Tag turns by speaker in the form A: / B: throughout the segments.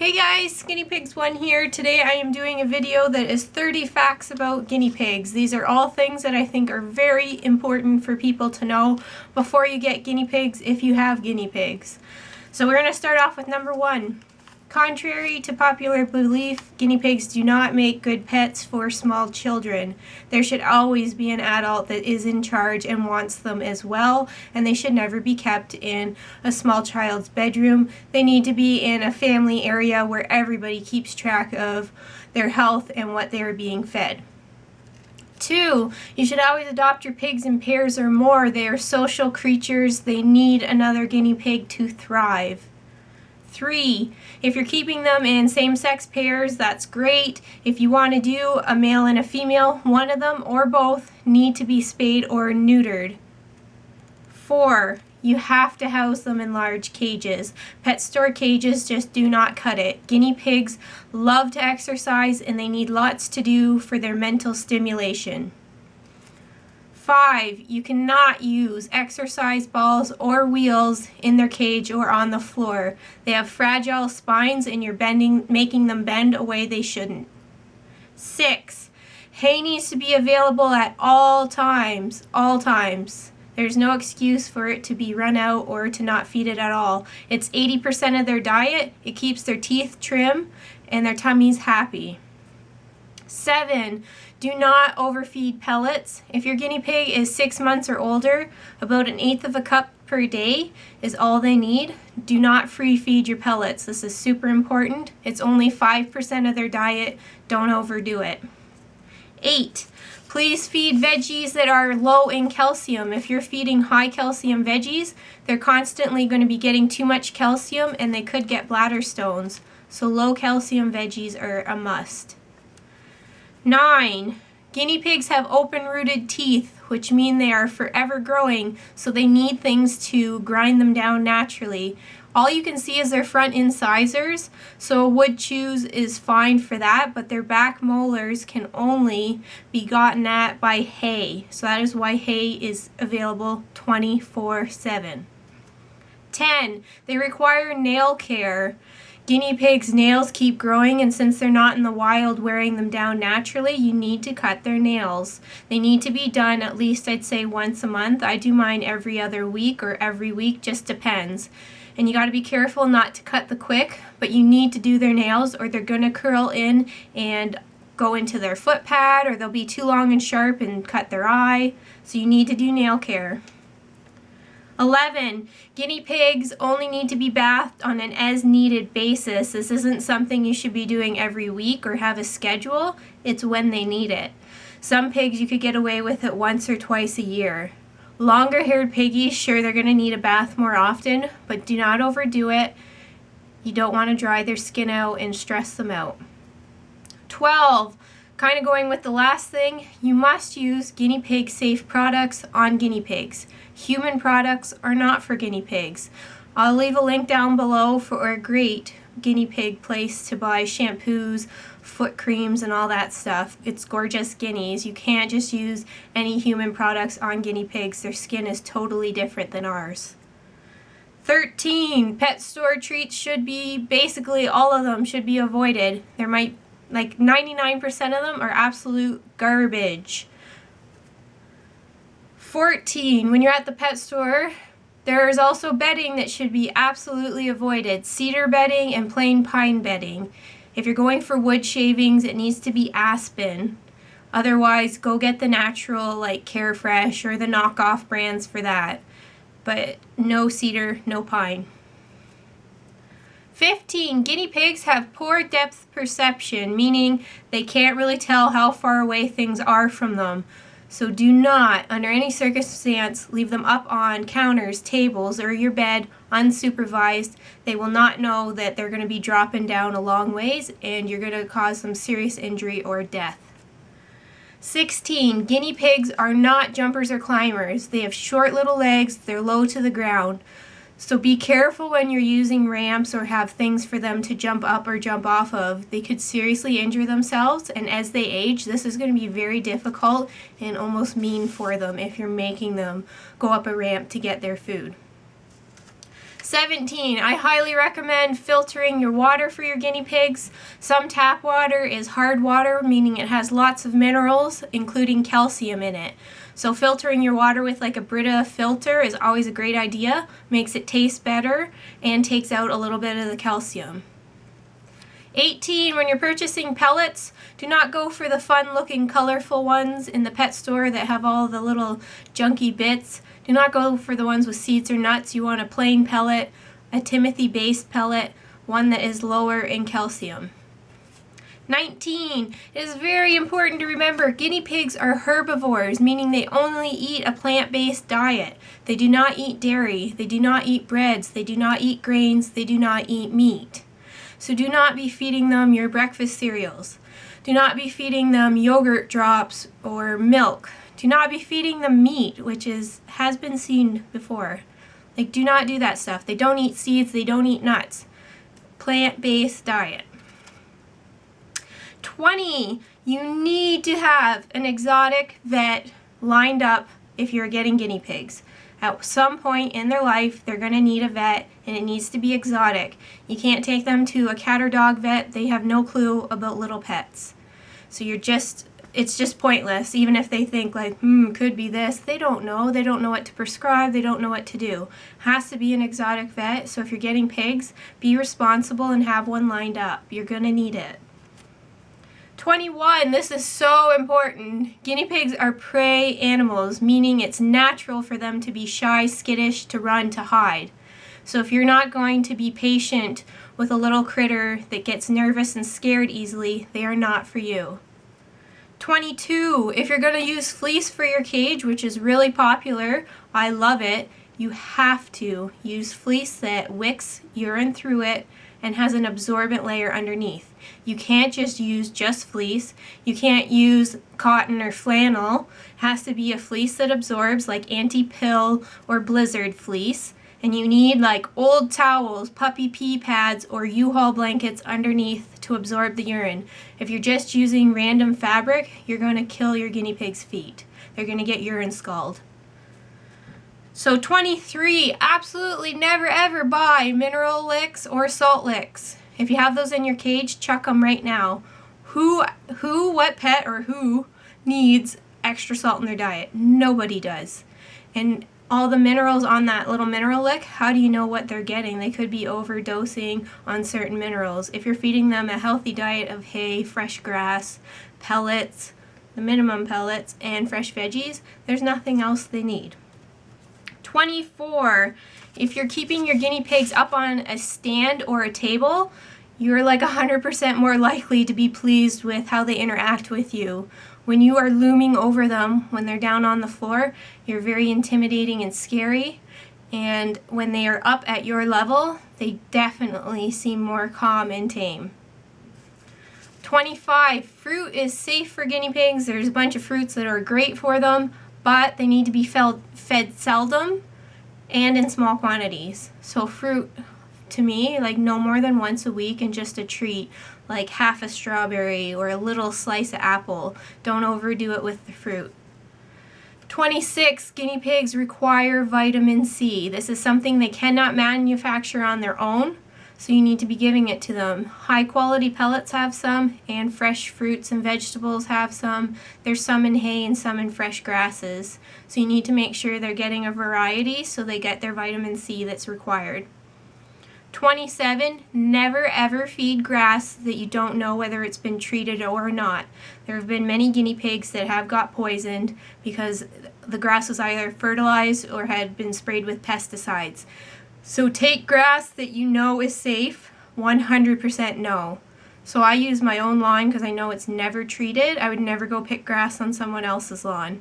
A: Hey guys, Guinea Pigs 1 here. Today I am doing a video that is 30 facts about guinea pigs. These are all things that I think are very important for people to know before you get guinea pigs if you have guinea pigs. So we're going to start off with number 1. Contrary to popular belief, guinea pigs do not make good pets for small children. There should always be an adult that is in charge and wants them as well, and they should never be kept in a small child's bedroom. They need to be in a family area where everybody keeps track of their health and what they are being fed. 2, you should always adopt your pigs in pairs or more. They are social creatures. They need another guinea pig to thrive. 3, if you're keeping them in same-sex pairs, that's great. If you want to do a male and a female, one of them or both need to be spayed or neutered. 4, you have to house them in large cages. Pet store cages just do not cut it. Guinea pigs love to exercise and they need lots to do for their mental stimulation. 5, you cannot use exercise balls or wheels in their cage or on the floor. They have fragile spines and you're making them bend a way they shouldn't. 6, hay needs to be available at all times. There's no excuse for it to be run out or to not feed it at all. It's 80% of their diet. It keeps their teeth trim and their tummies happy. 7, do not overfeed pellets. If your guinea pig is 6 months or older, about 1/8 of a cup per day is all they need. Do not free feed your pellets. This is super important. It's only 5% of their diet. Don't overdo it. 8, please feed veggies that are low in calcium. If you're feeding high calcium veggies, they're constantly going to be getting too much calcium and they could get bladder stones. So low calcium veggies are a must. 9, guinea pigs have open-rooted teeth, which mean they are forever growing, so they need things to grind them down naturally. All you can see is their front incisors, so a wood chews is fine for that, but their back molars can only be gotten at by hay, so that is why hay is available 24/7. 10, they require nail care. Guinea pigs' nails keep growing, and since they're not in the wild wearing them down naturally, you need to cut their nails. They need to be done at least, I'd say, once a month. I do mine every other week or every week, just depends. And you got to be careful not to cut the quick, but you need to do their nails or they're going to curl in and go into their foot pad, or they'll be too long and sharp and cut their eye. So you need to do nail care. 11, guinea pigs only need to be bathed on an as-needed basis. This isn't something you should be doing every week or have a schedule. It's when they need it. Some pigs you could get away with it once or twice a year. Longer-haired piggies, sure, they're going to need a bath more often, but do not overdo it. You don't want to dry their skin out and stress them out. 12, kind of going with the last thing, you must use guinea pig safe products on guinea pigs. Human products are not for guinea pigs. I'll leave a link down below for a great guinea pig place to buy shampoos, foot creams, and all that stuff. It's gorgeous guineas. You can't just use any human products on guinea pigs. Their skin is totally different than ours. 13, pet store treats should be, basically all of them should be avoided. There might, like 99% of them are absolute garbage. 14, when you're at the pet store, there is also bedding that should be absolutely avoided. Cedar bedding and plain pine bedding. If you're going for wood shavings, it needs to be aspen. Otherwise, go get the natural like Carefresh or the knockoff brands for that. But no cedar, no pine. 15, guinea pigs have poor depth perception, meaning they can't really tell how far away things are from them. So do not, under any circumstance, leave them up on counters, tables, or your bed unsupervised. They will not know that they're going to be dropping down a long ways and you're going to cause them serious injury or death. 16, guinea pigs are not jumpers or climbers. They have short little legs, they're low to the ground. So be careful when you're using ramps or have things for them to jump up or jump off of. They could seriously injure themselves, and as they age, this is going to be very difficult and almost mean for them if you're making them go up a ramp to get their food. 17, I highly recommend filtering your water for your guinea pigs. Some tap water is hard water, meaning it has lots of minerals, including calcium in it. So filtering your water with like a Brita filter is always a great idea, makes it taste better, and takes out a little bit of the calcium. 18, when you're purchasing pellets, do not go for the fun-looking, colorful ones in the pet store that have all the little junky bits. Do not go for the ones with seeds or nuts. You want a plain pellet, a Timothy-based pellet, one that is lower in calcium. 19, it is very important to remember guinea pigs are herbivores, meaning they only eat a plant-based diet. They do not eat dairy, they do not eat breads, they do not eat grains, they do not eat meat. So do not be feeding them your breakfast cereals. Do not be feeding them yogurt drops or milk. Do not be feeding them meat, which has been seen before. Like, do not do that stuff. They don't eat seeds, they don't eat nuts. Plant-based diet. 20, you need to have an exotic vet lined up if you're getting guinea pigs. At some point in their life, they're going to need a vet, and it needs to be exotic. You can't take them to a cat or dog vet. They have no clue about little pets. So it's just pointless, even if they think like, could be this. They don't know. They don't know what to prescribe. They don't know what to do. Has to be an exotic vet. So if you're getting pigs, be responsible and have one lined up. You're going to need it. 21, this is so important. Guinea pigs are prey animals, meaning it's natural for them to be shy, skittish, to run, to hide. So if you're not going to be patient with a little critter that gets nervous and scared easily, they are not for you. 22, if you're going to use fleece for your cage, which is really popular, I love it, you have to use fleece that wicks urine through it and has an absorbent layer underneath. You can't just use fleece. You can't use cotton or flannel. It has to be a fleece that absorbs, like anti-pill or blizzard fleece. And you need like old towels, puppy pee pads, or U-Haul blankets underneath to absorb the urine. If you're just using random fabric, you're going to kill your guinea pig's feet. They're going to get urine scald. So 23, absolutely never ever buy mineral licks or salt licks. If you have those in your cage, chuck them right now. What pet or who needs extra salt in their diet? Nobody does. And all the minerals on that little mineral lick, how do you know what they're getting? They could be overdosing on certain minerals. If you're feeding them a healthy diet of hay, fresh grass, pellets, the minimum pellets, and fresh veggies, there's nothing else they need. 24, if you're keeping your guinea pigs up on a stand or a table, you're like 100% more likely to be pleased with how they interact with you. When you are looming over them, when they're down on the floor, you're very intimidating and scary. And when they are up at your level, they definitely seem more calm and tame. 25, fruit is safe for guinea pigs. There's a bunch of fruits that are great for them, but they need to be fed seldom and in small quantities. So fruit, to me, like no more than once a week and just a treat, like half a strawberry or a little slice of apple. Don't overdo it with the fruit. 26, guinea pigs require vitamin C. This is something they cannot manufacture on their own, so you need to be giving it to them. High quality pellets have some, and fresh fruits and vegetables have some. There's some in hay and some in fresh grasses. So you need to make sure they're getting a variety so they get their vitamin C that's required. 27, never ever feed grass that you don't know whether it's been treated or not. There have been many guinea pigs that have got poisoned because the grass was either fertilized or had been sprayed with pesticides. So take grass that you know is safe, 100% no. So I use my own lawn because I know it's never treated. I would never go pick grass on someone else's lawn.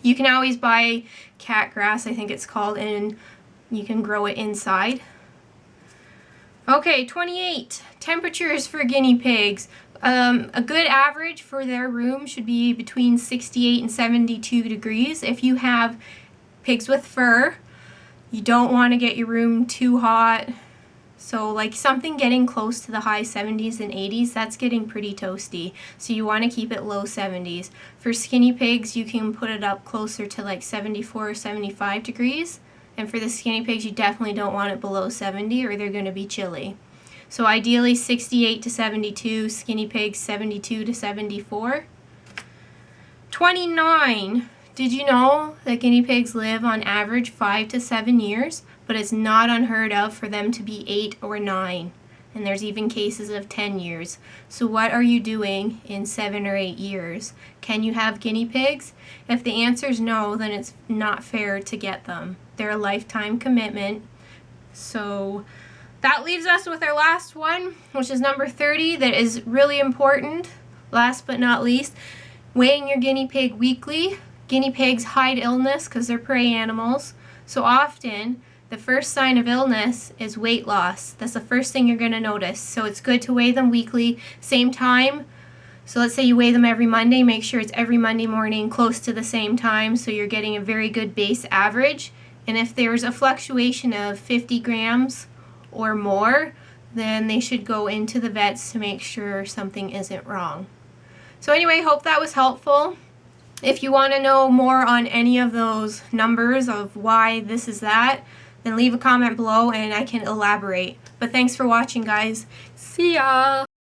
A: You can always buy cat grass, I think it's called, and you can grow it inside. Okay, 28, temperatures for guinea pigs. A good average for their room should be between 68 and 72 degrees. If you have pigs with fur, you don't want to get your room too hot. So like something getting close to the high 70s and 80s, that's getting pretty toasty. So you want to keep it low 70s. For skinny pigs, you can put it up closer to like 74 or 75 degrees. And for the skinny pigs, you definitely don't want it below 70 or they're going to be chilly. So ideally 68 to 72, skinny pigs 72 to 74. 29. Did you know that guinea pigs live on average 5 to 7 years, but it's not unheard of for them to be 8 or 9? And there's even cases of 10 years. So what are you doing in 7 or 8 years? Can you have guinea pigs? If the answer is no, then it's not fair to get them. They're a lifetime commitment. So that leaves us with our last one, which is number 30, that is really important. Last but not least, weighing your guinea pig weekly. Guinea pigs hide illness because they're prey animals. So often, the first sign of illness is weight loss. That's the first thing you're going to notice. So it's good to weigh them weekly, same time. So let's say you weigh them every Monday. Make sure it's every Monday morning, close to the same time, so you're getting a very good base average. And if there's a fluctuation of 50 grams or more, then they should go into the vets to make sure something isn't wrong. So anyway, hope that was helpful. If you want to know more on any of those numbers of why this is that, then leave a comment below and I can elaborate. But thanks for watching, guys. See ya!